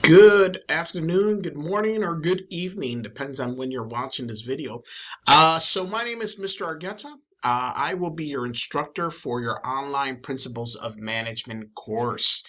Good afternoon, good morning, or good evening, depends on when you're watching this video. So my name is Mr. Argueta. I will be your instructor for your online Principles of Management course.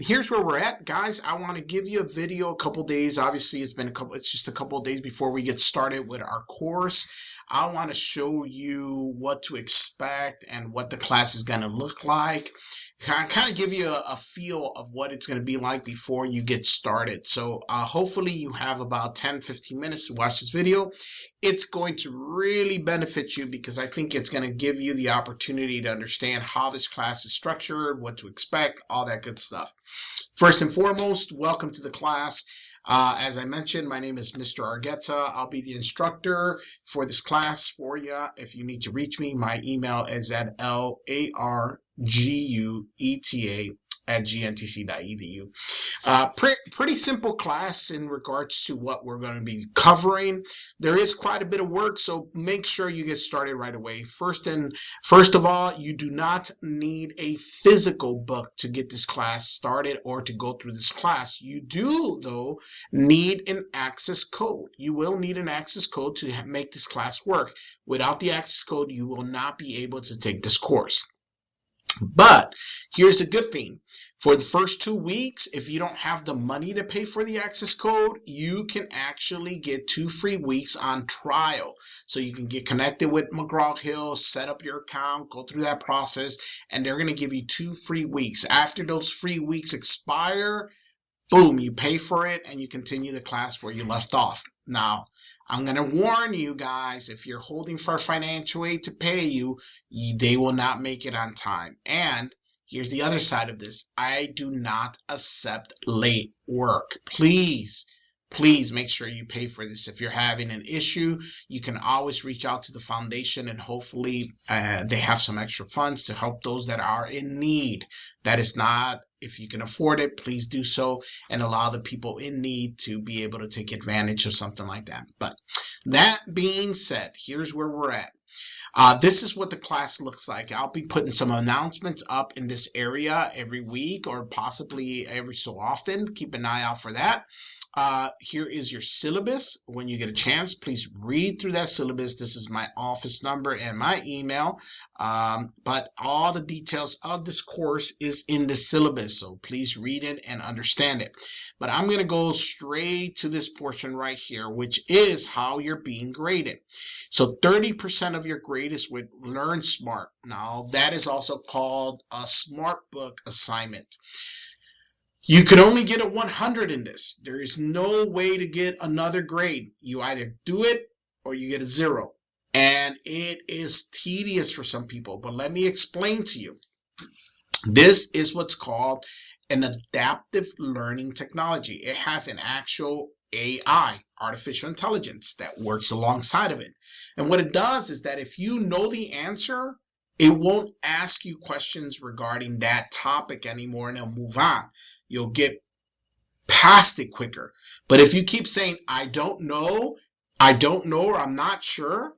Here's where we're at, guys. I want to give you a video a couple days. Obviously, it's just a couple of days before we get started with our course. I want to show you what to expect and what the class is going to look like. Kind of give you a feel of what it's going to be like before you get started. So hopefully you have about 10-15 minutes to watch this video. It's going to really benefit you because I think it's going to give you the opportunity to understand how this class is structured, what to expect, all that good stuff. First and foremost, welcome to the class. As I mentioned, my name is Mr. Argueta. I'll be the instructor for this class for you. If you need to reach me, my email is at largueta@gntc.edu. Pretty simple class in regards to what we're going to be covering. There is quite a bit of work, so make sure you get started right away. First of all, you do not need a physical book to get this class started or to go through this class. You do, though, need an access code. You will need an access code to make this class work. Without the access code, you will not be able to take this course. But here's the good thing. For the first 2 weeks, if you don't have the money to pay for the access code, you can actually get 2 free weeks on trial. So you can get connected with McGraw-Hill, set up your account, go through that process, and they're going to give you 2 free weeks. After those free weeks expire, boom, you pay for it and you continue the class where you left off. Now, I'm going to warn you guys, if you're holding for financial aid to pay you, they will not make it on time. And here's the other side of this. I do not accept late work. Please make sure you pay for this. If you're having an issue, you can always reach out to the foundation and hopefully they have some extra funds to help those that are in need. That is not, if you can afford it, please do so and allow the people in need to be able to take advantage of something like that. But that being said, here's where we're at. This is what the class looks like. I'll be putting some announcements up in this area every week or possibly every so often. Keep an eye out for that. Here is your syllabus. When you get a chance, please read through that syllabus. This is my office number and my email. But all the details of this course is in the syllabus, so please read it and understand it. But I'm going to go straight to this portion right here, which is how you're being graded. So 30% of your grade is with Learn Smart. Now, that is also called a Smart Book assignment. You can only get a 100 in this. There is no way to get another grade. You either do it or you get a 0. And it is tedious for some people, but let me explain to you. This is what's called an adaptive learning technology. It has an actual AI, artificial intelligence, that works alongside of it. And what it does is that if you know the answer, it won't ask you questions regarding that topic anymore and it'll move on. You'll get past it quicker. But if you keep saying, I don't know, or I'm not sure,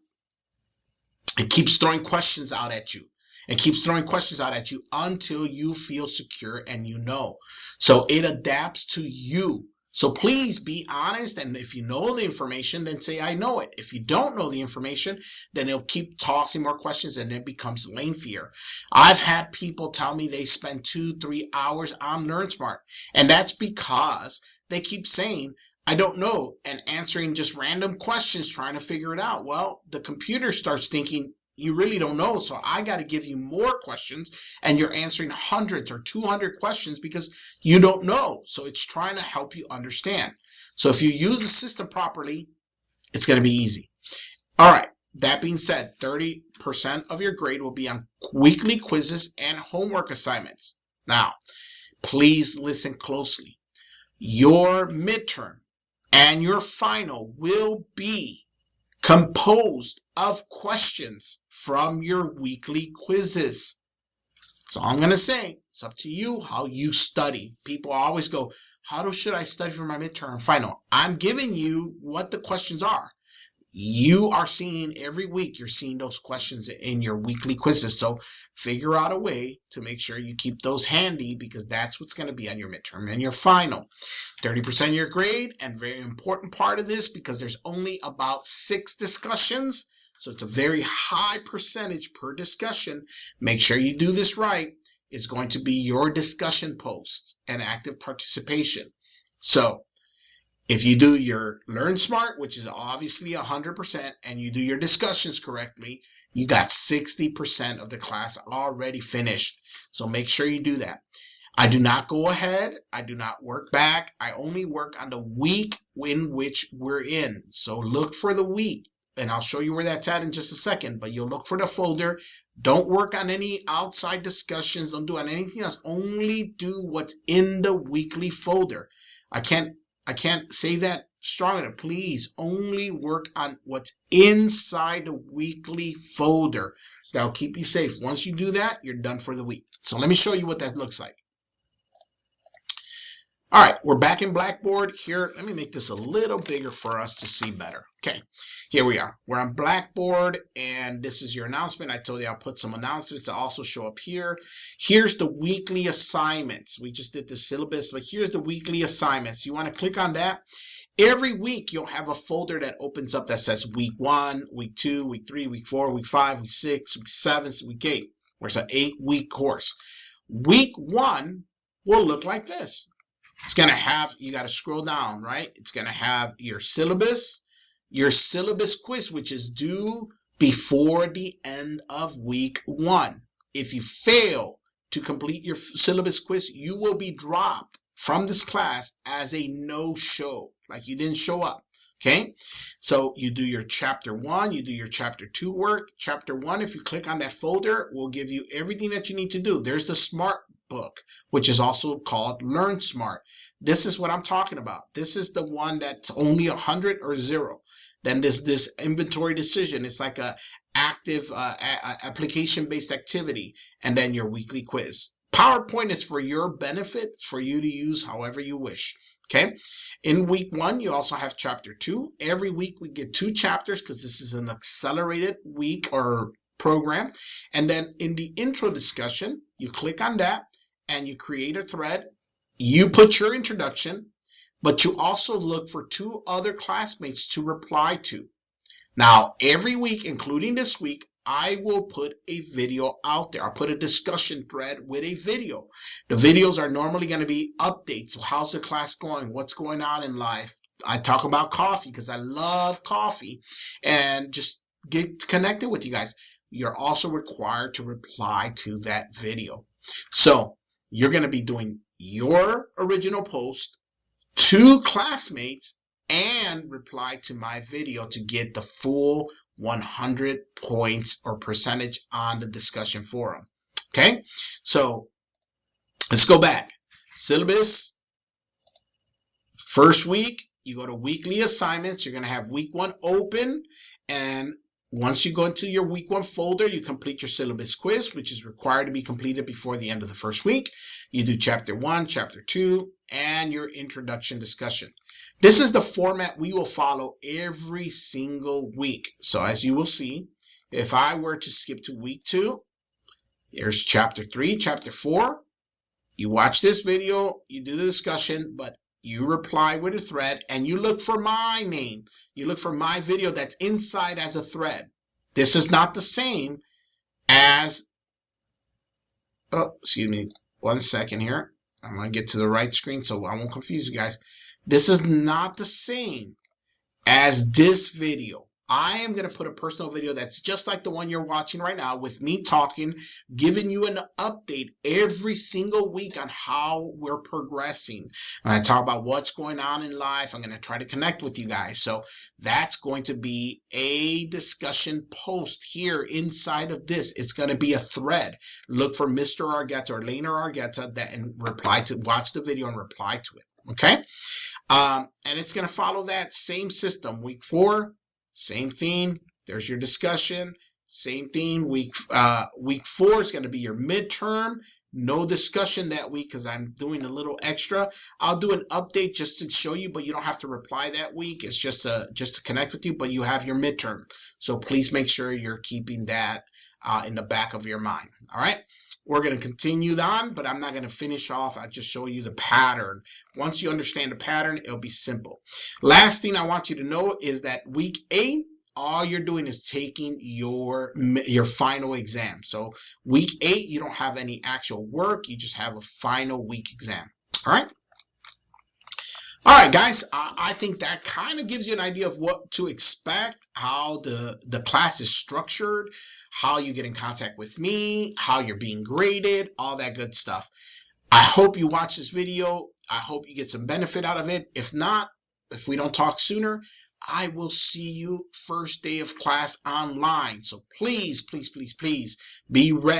it keeps throwing questions out at you. It keeps throwing questions out at you until you feel secure and you know. So it adapts to you. So please be honest, and if you know the information, then say, I know it. If you don't know the information, then it'll keep tossing more questions and it becomes lengthier. I've had people tell me they spend 2-3 hours on LearnSmart, and that's because they keep saying, I don't know, and answering just random questions trying to figure it out. Well, the computer starts thinking, you really don't know, so I got to give you more questions, and you're answering hundreds or 200 questions because you don't know. So it's trying to help you understand. So if you use the system properly, it's going to be easy. All right, that being said, 30% of your grade will be on weekly quizzes and homework assignments. Now, please listen closely. Your midterm and your final will be composed of questions from your weekly quizzes. So I'm going to say, it's up to you how you study. People always go, how should I study for my midterm and final? I'm giving you what the questions are. you are seeing every week, you're seeing those questions in your weekly quizzes. So figure out a way to make sure you keep those handy, because that's what's going to be on your midterm and your final. 30% of your grade, and very important part of this, because there's only about 6 discussions, so it's a very high percentage per discussion. Make sure you do this right. Is going to be your discussion posts and active participation. So if you do your Learn Smart, which is obviously 100%, and you do your discussions correctly, you got 60% of the class already finished. So make sure you do that. I do not go ahead. I do not work back. I only work on the week in which we're in. So look for the week, and I'll show you where that's at in just a second, but you'll look for the folder. Don't work on any outside discussions. Don't do on anything else. Only do what's in the weekly folder. I can't say that strong enough. Please only work on what's inside the weekly folder. That'll keep you safe. Once you do that, you're done for the week. So let me show you what that looks like. All right, we're back in Blackboard here. Let me make this a little bigger for us to see better. Okay, here we are. We're on Blackboard, and this is your announcement. I told you I'll put some announcements that also show up here. Here's the weekly assignments. We just did the syllabus, but here's the weekly assignments. You want to click on that. Every week, you'll have a folder that opens up that says week 1, week 2, week 3, week 4, week 5, week 6, week 7, week 8. Where it's an 8-week course. Week 1 will look like this. It's going to have, you got to scroll down, right? It's going to have your syllabus quiz, which is due before the end of week 1. If you fail to complete your syllabus quiz, you will be dropped from this class as a no-show, like you didn't show up. Okay, so you do your chapter 1, you do your chapter 2 work. Chapter 1, if you click on that folder, will give you everything that you need to do. There's the Smart book, which is also called Learn Smart. This is what I'm talking about. This is the one that's only 100 or 0. Then this inventory decision, it's like a active application-based activity, and then your weekly quiz. PowerPoint is for your benefit, for you to use however you wish. Okay, in week 1, you also have chapter 2. Every week we get 2 chapters because this is an accelerated week or program. And then in the intro discussion, you click on that and you create a thread. You put your introduction, but you also look for 2 other classmates to reply to. Now, every week, including this week, I will put a video out there. I'll put a discussion thread with a video. The videos are normally going to be updates. So how's the class going? What's going on in life? I talk about coffee because I love coffee, and just get connected with you guys. You're also required to reply to that video. So you're going to be doing your original post, 2 classmates, and reply to my video to get the full 100 points or percentage on the discussion forum. Okay, so let's go back. Syllabus, first week, you go to weekly assignments. You're going to have week 1 open, and once you go into your week 1 folder, you complete your syllabus quiz, which is required to be completed before the end of the first week. You do chapter 1, chapter 2, and your introduction discussion. This is the format we will follow every single week. So as you will see, if I were to skip to week 2, here's chapter 3, chapter 4. You watch this video, you do the discussion, but you reply with a thread, and you look for my name. You look for my video that's inside as a thread. This is not the same as, oh, excuse me, 1 second here. I'm going to get to the right screen so I won't confuse you guys. This is not the same as this video. I am going to put a personal video that's just like the one you're watching right now, with me talking, giving you an update every single week on how we're progressing. I talk about what's going on in life. I'm going to try to connect with you guys. So that's going to be a discussion post here inside of this. It's going to be a thread. Look for Mr. Argueta or Lena Argueta and watch the video and reply to it. Okay? And it's going to follow that same system. Week 4, same theme. There's your discussion. Same theme. Week 4 is going to be your midterm. No discussion that week because I'm doing a little extra. I'll do an update just to show you, but you don't have to reply that week. It's just to connect with you, but you have your midterm. So please make sure you're keeping that in the back of your mind. All right. We're going to continue on, but I'm not going to finish off. I just show you the pattern. Once you understand the pattern, it'll be simple. Last thing I want you to know is that week 8, all you're doing is taking your final exam. So week 8, you don't have any actual work. You just have a final week exam. All right. All right, guys, I think that kind of gives you an idea of what to expect, how the class is structured, how you get in contact with me, how you're being graded, all that good stuff. I hope you watch this video. I hope you get some benefit out of it. If not, if we don't talk sooner, I will see you first day of class online. So please, please, please, please be ready.